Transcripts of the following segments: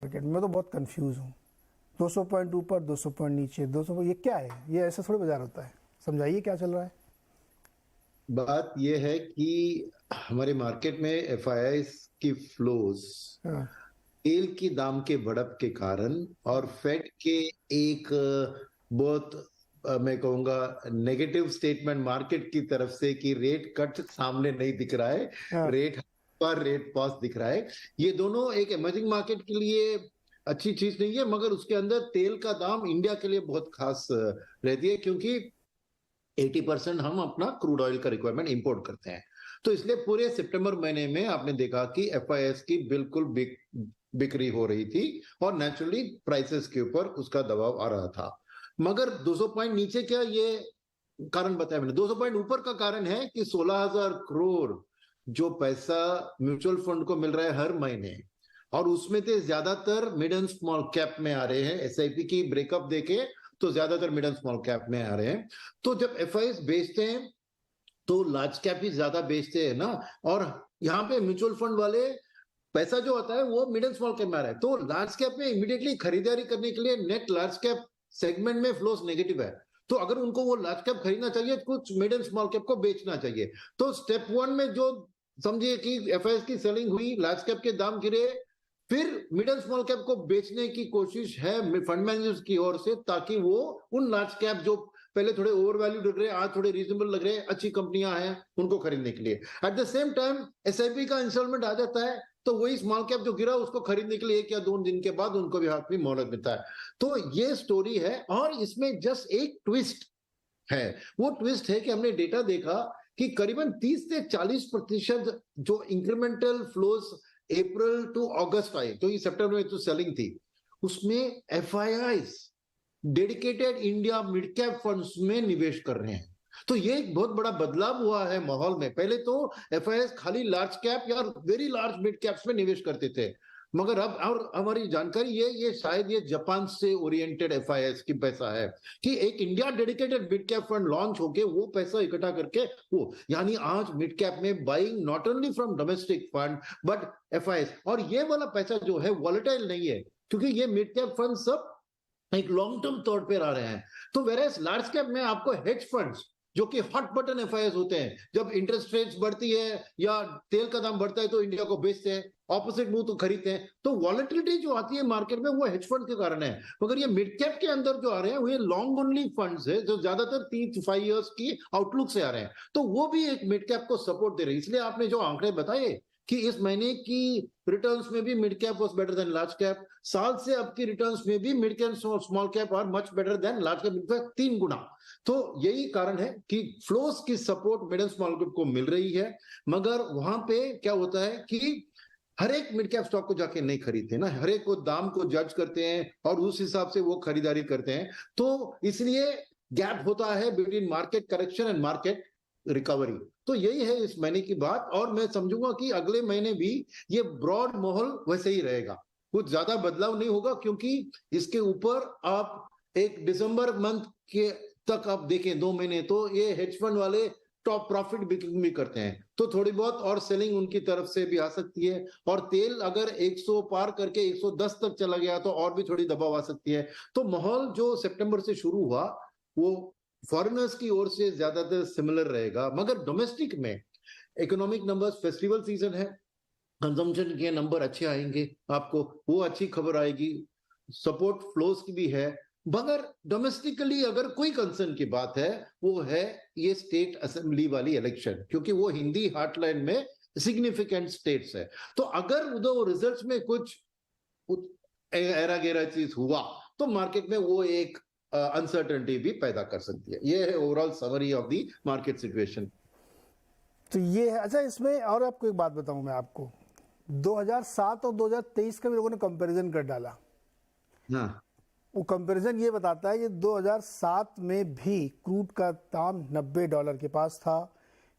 Market में? मैं तो बहुत कंफ्यूज हूँ। 200 पॉइंट ऊपर, 200 पॉइंट नीचे, 200, ये क्या है? ये ऐसा थोड़ी बाजार होता है। समझाइए क्या चल रहा है। बात यह है कि हमारे मार्केट में एफआईआईज की फ्लोज हाँ। तेल की दाम के बढ़त के कारण और फेड के एक बहुत मैं कहूंगा नेगेटिव स्टेटमेंट मार्केट की तरफ से कि रेट कट सामने नहीं दिख रहा है, हाँ। रेट पर रेट पॉज दिख रहा है। ये दोनों एक इमर्जिंग मार्केट के लिए अच्छी चीज नहीं है, मगर उसके अंदर तेल का दाम इंडिया के लिए बहुत खास रहती है, क्योंकि 80% हम अपना क्रूड ऑयल का रिक्वायरमेंट इंपोर्ट करते हैं। तो इसलिए पूरे सितंबर महीने में आपने देखा कि एफआईएस की बिल्कुल बिक्री हो रही थी और नेचुरली प्राइसेस के ऊपर उसका दबाव आ रहा था। मगर 200 पॉइंट नीचे क्या, ये कारण बताया मैंने। 200 पॉइंट ऊपर का कारण है कि 16,000 करोड़ जो पैसा म्यूचुअल फंड को मिल रहा है हर महीने, और उसमें से ज्यादातर मिड एंड स्मॉल कैप में आ रहे हैं। एसआईपी की ब्रेकअप देके तो ज्यादातर मिड एंड स्मॉल कैप में आ रहे हैं। तो जब एफआईएस बेचते हैं तो लार्ज कैप ही ज्यादा बेचते हैं ना, और यहाँ पे म्यूचुअल फंड वाले पैसा जो होता है वो मिड एंड स्मॉल कैप में आ रहा है। तो लार्ज कैप में इमीडिएटली खरीदारी करने के लिए नेट लार्ज कैप सेगमेंट में फ्लोस नेगेटिव है। तो अगर उनको वो लार्ज कैप खरीदना चाहिए, कुछ मिड एंड स्मॉल कैप को बेचना चाहिए। तो स्टेप वन में जो समझिए कि एफआईएस की सेलिंग हुई, लार्ज कैप के दाम गिरे, फिर मिड एंड स्मॉल कैप को बेचने की कोशिश है फंड मैनेजर्स की ओर से, ताकि वो उन लार्ज कैप जो पहले थोड़े ओवर वैल्यू लग रहे हैं, आज थोड़े रीजनेबल लग रहे हैं, अच्छी कंपनियां हैं, उनको खरीदने के लिए। At the same time SIP का इंस्टॉलमेंट आ जाता है, तो वही स्मॉल कैप जो गिरा उसको खरीदने के लिए 1 या 2 दिन के बाद उनको भी हाथ में मोहलत मिलता है। तो ये स्टोरी है, और इसमें जस्ट एक ट्विस्ट है। वो ट्विस्ट है कि हमने डेटा देखा कि करीबन 30 से 40% जो इंक्रीमेंटल फ्लोज अप्रैल टू अगस्त आए, तो ये सितंबर में तो सेलिंग थी, उसमें FIIs dedicated India mid cap funds में निवेश कर रहे हैं। तो ये एक बहुत बड़ा बदलाव हुआ है माहौल में। पहले तो एफआईआईज खाली लार्ज कैप या वेरी लार्ज मिड कैप्स में निवेश करते थे, मगर अब और हमारी जानकारी ये शायद ये जापान से ओरिएंटेड एफआईआईज की पैसा है कि एक India dedicated mid cap fund launch होके वो पैसा इकट्ठा करके वो, यानी आज मिड कैप में buying not only from domestic fund but FIIs. और ये वाला पैसा जो है वॉलेटाइल नहीं है, क्योंकि ये मिड कैप फंड सब एक लॉन्ग टर्म तौर पर आ रहे हैं। तो वेरेस लार्ज कैप में आपको हेज फंड्स जो कि हॉट बटन एफआईआईज होते हैं, जब इंटरेस्ट रेट्स बढ़ती है या तेल का दाम बढ़ता है तो इंडिया को बेचते हैं, ऑपोजिट मूव तो खरीदते हैं। तो वॉलेटिलिटी जो आती है मार्केट में वो हेज फंड के कारण है। मगर ये मिड कैप के अंदर जो आ रहे हैं वो ये लॉन्ग ओनली फंड्स है, जो ज्यादातर 3 5 इयर्स की आउटलुक से आ रहे हैं, तो वो भी एक मिड कैप को सपोर्ट दे रहे हैं। इसलिए आपने जो आंकड़े बताए कि इस महीने की रिटर्न्स में भी mid cap was better than large cap, साल से अब की रिटर्न्स में भी mid cap small cap are much better than large cap, in fact 3 गुना। तो यही कारण है कि फ्लोस की support mid and small cap को मिल रही है। मगर वहां पे क्या होता है कि हर एक मिड कैप स्टॉक को जाके नहीं खरीदते ना, हर एक को दाम को जज करते हैं और उस हिसाब से वो खरीदारी करते हैं। तो इसलिए गैप होता है between market correction and market recovery. तो यही है इस महीने की बात, और मैं समझूंगा कि अगले महीने भी ये ब्रॉड माहौल वैसे ही रहेगा, कुछ ज्यादा बदलाव नहीं होगा, क्योंकि इसके ऊपर आप एक दिसंबर मंथ के तक आप देखें 2 महीने, तो ये हेज फंड वाले टॉप प्रॉफिट भी करते हैं, तो थोड़ी बहुत और सेलिंग उनकी तरफ से भी आ सकती है। और तेल अगर 100 पार करके 110 तक चला गया तो और भी थोड़ी दबाव आ सकती है। तो माहौल जो सितंबर से शुरू हुआ वो फॉरेनर्स की ओर से ज्यादातर सिमिलर रहेगा। मगर डोमेस्टिक में इकोनॉमिक नंबर्स, फेस्टिवल सीजन है, कंजम्पशन के नंबर अच्छे आएंगे, आपको वो अच्छी खबर आएगी, सपोर्ट फ्लोज की भी है। मगर डोमेस्टिकली अगर कोई कंसर्न की बात है वो है ये स्टेट असेंबली वाली इलेक्शन, क्योंकि वो हिंदी हार्टलैंड में सिग्निफिकेंट स्टेट्स है। तो अगर उधर रिजल्ट्स में कुछ एरा गेरा चीज हुआ तो मार्केट में वो एक अनसर्टेनिटी भी पैदा कर सकती है। ये है overall summary of the market situation. तो ये है। अच्छा, इसमें और आपको एक बात बताऊं मैं आपको, 2007 और 2023 का भी लोगों ने कंपैरिजन कर डाला। हाँ, वो कंपैरिजन ये बताता है कि 2007 में भी क्रूड का दाम $90 के पास था,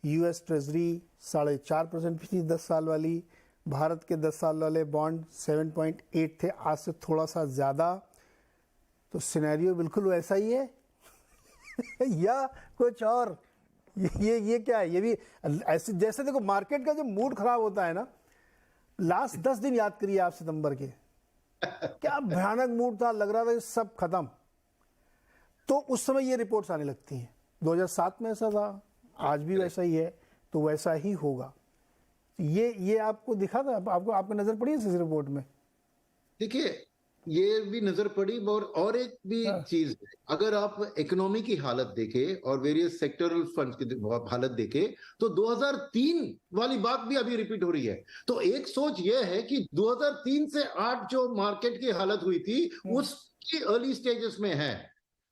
यूएस ट्रेजरी 4.5% थी 10 साल वाली, भारत के 10 साल वाले बॉन्ड 7.8 थे, आज से थोड़ा सा ज़्यादा। तो सिनेरियो बिल्कुल वैसा ही है या कुछ और? ये क्या है? ये भी ऐसे जैसे देखो मार्केट का जब मूड खराब होता है ना, लास्ट 10 दिन याद करिए आप सितंबर के, क्या भयानक मूड था, लग रहा था कि सब खत्म। तो उस समय ये रिपोर्ट्स आने लगती हैं। 2007 में ऐसा था, आज भी वैसा ही है, तो वैसा ही होगा। ये आपको दिखा था, आपको आपको नजर पड़ी इस रिपोर्ट में? देखिए, ये भी नजर पड़ी, और एक भी हाँ। चीज है, अगर आप इकोनॉमी की हालत देखें और वेरियस सेक्टरल फंड्स की हालत देखें, तो 2003 वाली बात भी अभी रिपीट हो रही है। तो एक सोच यह है कि 2003 से 8 जो मार्केट की हालत हुई थी, उसकी अर्ली स्टेजेस में है।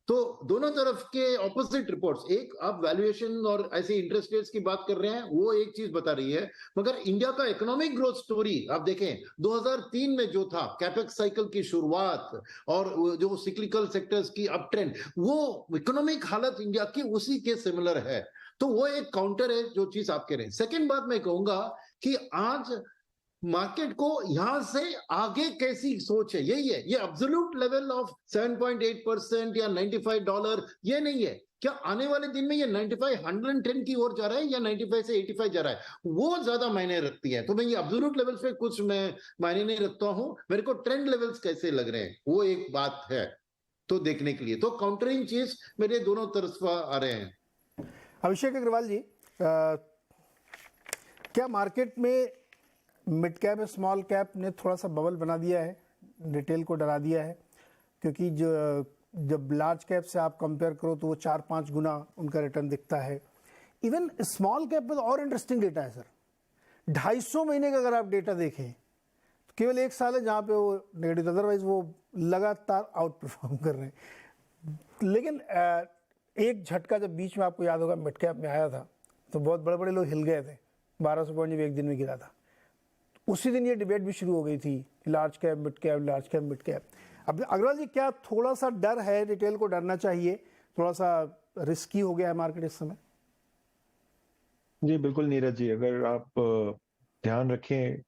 तो दोनों तरफ के ऑपोजिट रिपोर्ट्स, एक आप वैल्यूएशन और ऐसे इंटरेस्ट रेट्स की बात कर रहे हैं, वो एक चीज बता रही है, मगर इंडिया का इकोनॉमिक ग्रोथ स्टोरी आप देखें, 2003 में जो था कैपेक्स साइकिल की शुरुआत और जो सिक्लिकल सेक्टर्स की अप ट्रेंड, वो इकोनॉमिक हालत इंडिया की उसी के सिमिलर है। तो वो एक काउंटर है जो चीज आप कह रहे हैं। सेकेंड बात मैं कहूंगा कि आज मार्केट को यहां से आगे कैसी सोच है, यही है। ये एब्सोल्यूट लेवल ऑफ 7.8% या $95 ये नहीं है। क्या आने वाले दिन में ये 95 110 की ओर जा रहा है या 95 से 85 जा रहा है, वो ज्यादा मायने रखती है। तो मैं ये एब्सोल्यूट लेवल्स पे कुछ मैं मायने नहीं रखता हूं, मेरे को ट्रेंड लेवल्स कैसे लग रहे हैं वो एक बात है तो देखने के लिए। तो काउंटरिंग चीज मेरे दोनों तरफ आ रहे हैं। अभिषेक अग्रवाल जी, क्या मार्केट में मिड कैप स्मॉल कैप ने थोड़ा सा बबल बना दिया है, रिटेल को डरा दिया है? क्योंकि जो जब लार्ज कैप से आप कंपेयर करो तो वो 4-5 गुना उनका रिटर्न दिखता है। इवन स्मॉल कैप में तो और इंटरेस्टिंग डेटा है सर। 250 महीने का अगर आप डेटा देखें तो केवल एक साल है जहाँ पे वो नेगेटिव, अदरवाइज वो लगातार आउट परफॉर्म कर रहे हैं। लेकिन एक झटका जब बीच में आपको याद होगा मिड कैप में आया था तो बहुत बड़े बड़े लोग हिल गए थे। 1200 पॉइंट जब एक दिन में गिरा था, उसी दिन ये डिबेट भी शुरू हो गई थी, large cap mid cap, large cap mid cap. अब अग्रवाल जी, क्या थोड़ा सा डर है, रिटेल को डरना चाहिए, थोड़ा सा रिस्की हो गया है मार्केट इस समय? जी बिल्कुल नीरज जी, अगर आप ध्यान रखें,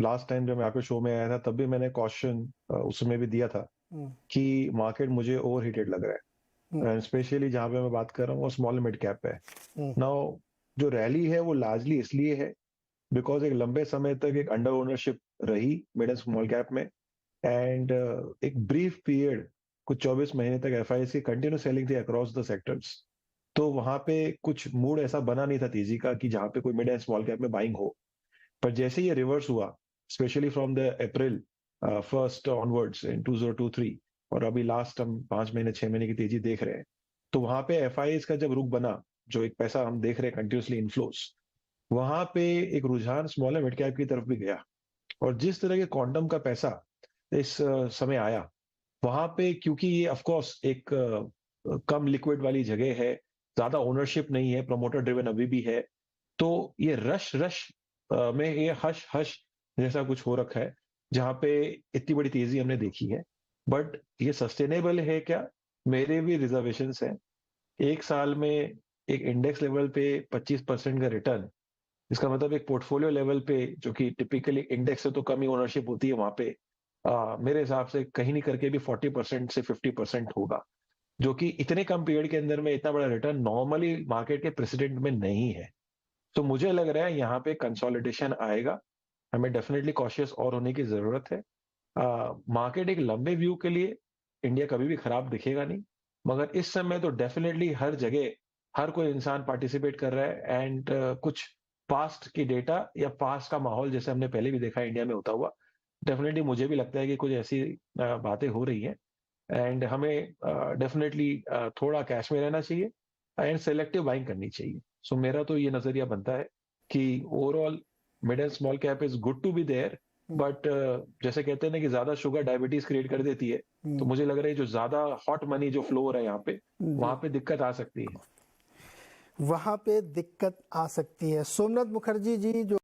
लास्ट टाइम जब मैं आपके शो में आया था तब भी मैंने कॉशन उसमें भी दिया था कि मार्केट मुझे ओवर हीटेड लग रहा है, स्पेशली जहां पे मैं बात कर रहा हूँ वो स्मॉल मिड कैप है। नाउ जो रैली है वो लार्जली इसलिए है बिकॉज एक लंबे समय तक एक अंडर ओनरशिप रही मिड एंड स्मॉल कैप में, एंड एक ब्रीफ पीरियड कुछ 24 महीने तक एफआईआई कंटिन्यू सेलिंग थी अक्रॉस द सेक्टर्स। तो वहां पे कुछ मूड ऐसा बना नहीं था तेजी का कि जहां पे कोई मिड एंड स्मॉल कैप में बाइंग हो। पर जैसे ये रिवर्स हुआ, specially from the April 1st onwards in 2023, और अभी लास्ट हम 5 महीने 6 महीने की तेजी देख रहे हैं, तो वहां पे एफआईआई का जब रुख बना, जो एक पैसा हम देख रहे हैं कंटिन्यूसली इनफ्लोस, वहां पे एक रुझान स्मॉल मिड कैप की तरफ भी गया। और जिस तरह के क्वांटम का पैसा इस समय आया वहां पे, क्योंकि ये ऑफ कोर्स एक कम लिक्विड वाली जगह है, ज्यादा ओनरशिप नहीं है, प्रमोटर ड्रिवन अभी भी है, तो ये रश में ये हश हश जैसा कुछ हो रखा है जहां पे इतनी बड़ी तेजी हमने देखी है। बट ये सस्टेनेबल है क्या, मेरे भी रिजर्वेशंस हैं। एक साल में एक इंडेक्स लेवल पे 25% का रिटर्न, इसका मतलब एक पोर्टफोलियो लेवल पे, जो कि टिपिकली इंडेक्स से तो कम ही ओनरशिप होती है वहां पे, मेरे हिसाब से कहीं नहीं करके भी 40% से 50% होगा, जो कि इतने कम पीरियड के अंदर में इतना बड़ा रिटर्न नॉर्मली मार्केट के प्रेसिडेंट में नहीं है। तो मुझे लग रहा है यहाँ पे कंसोलिडेशन आएगा, हमें डेफिनेटली कॉशियस और होने की जरूरत है। मार्केट एक लंबे व्यू के लिए इंडिया कभी भी खराब दिखेगा नहीं, मगर इस समय तो डेफिनेटली हर जगह हर कोई इंसान पार्टिसिपेट कर रहा है, एंड कुछ पास्ट की डेटा या पास्ट का माहौल जैसे हमने पहले भी देखा इंडिया में होता हुआ, डेफिनेटली मुझे भी लगता है कि कुछ ऐसी बातें हो रही हैं, एंड हमें डेफिनेटली थोड़ा कैश में रहना चाहिए एंड सेलेक्टिव बाइंग करनी चाहिए। सो मेरा तो ये नजरिया बनता है कि overall mid and small cap is good to be there, but जैसे कहते हैं ना कि ज्यादा शुगर डायबिटीज क्रिएट कर देती है, तो मुझे लग रहा है जो ज्यादा हॉट मनी जो फ्लो हो रहा है यहाँ पे, वहां पे दिक्कत आ सकती है। वहां पे दिक्कत आ सकती है। सोमनाथ मुखर्जी जी जो